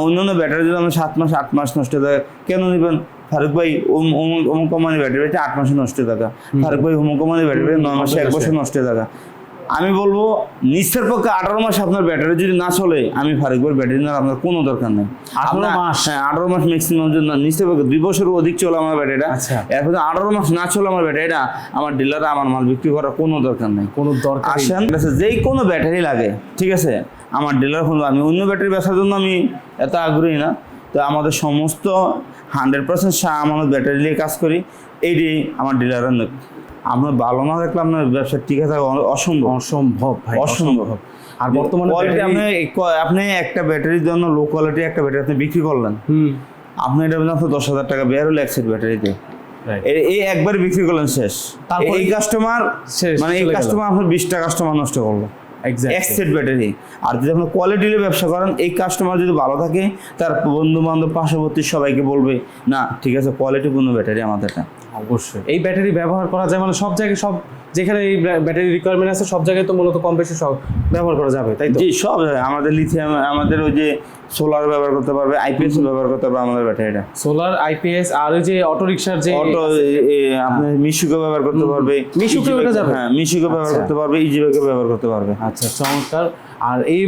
অন্যান্য ব্যাটারি যদি আমরা 7 মাস 8 মাস নষ্ট থাকে, কেন নেবেন ফারুক ভাই? অমুক কোম্পানির ব্যাটারি 8 মাসে নষ্ট থাকা, ফারুক ভাই অমুক কোম্পানির ব্যাটারি 9 মাসে 1 বছর নষ্ট থাকা। আমি বলবো নিশ্চের পক্ষে 18 মাস আপনার ব্যাটারি যদি না চলে, আমি ফারুক ভাই ব্যাটারি নেওয়ার আপনার কোনো দরকার নেই। 18 মাস? হ্যাঁ, 18 মাস ম্যাক্সিমাম যদি নিশ্চের পক্ষে 2 বছরের অধিক চলে আমার ব্যাটারিটা, এরপর 18 মাস না চলে আমার ব্যাটারিটা, আমার ডিলারে আমার মাল বিক্রি করার কোনো দরকার নেই। কোনো দরকার আসেন, যেই কোনো ব্যাটারি লাগে, ঠিক আছে, আমার ডিলার ফোন। আমি অন্য ব্যাটারি বেচার জন্য আমি এত আগ্রহী না। তো আমাদের সমস্ত 100% শাহ আমানত ব্যাটারি নিয়ে কাজ করি, এইটি আমার ডিলারের নেই। আপনার ভালো না দেখলে আপনার ব্যবসা টিকে থাকা অসম্ভব। অসম্ভব ভাই, অসম্ভব। আর বর্তমানে আপনি একটা ব্যাটারির জন্য লো কোয়ালিটি একটা ব্যাটারি আপনি বিক্রি করলেন, আপনি এটা বললেন আপনার 10,000 টাকা বের হলো এক সেট ব্যাটারিতে, এই একবার বিক্রি করলেন শেষ। এই কাস্টমার মানে এই কাস্টমার আপনার 20টা কাস্টমার নষ্ট করলো এক সেট ব্যাটারি। আর যদি আপনি কোয়ালিটি ব্যবসা করেন, এই কাস্টমার যদি ভালো থাকে, তার বন্ধু বান্ধব পার্শ্ববর্তী সবাইকে বলবে না ঠিক আছে কোয়ালিটিপূর্ণ ব্যাটারি আমাদেরটা। অবশ্যই এই ব্যাটারি ব্যবহার করা যায়, মানে সব জায়গায়, সব যেখানে এই ব্যাটারি রিকোয়ারমেন্ট আছে সব জায়গায় তো মূলত কম বেশি সব ব্যবহার করা যাবে, তাই তো? জি, সব জায়গায়। আমাদের লিথিয়াম, আমাদের ওই যে সোলার ব্যবহার করতে পারবে, আইপিএস ব্যবহার করতে পারবে আমাদের ব্যাটারিটা। সোলার, আইপিএস, আর ওই যে অটো রিকশার যে অটো, আপনি মিশুকে ব্যবহার করতে পারবে, মিশুকে যাবে, হ্যাঁ মিশুকে ব্যবহার করতে পারবে, ইজিবাইকে ব্যবহার করতে পারবে। আচ্ছা, চমৎকার। আর এই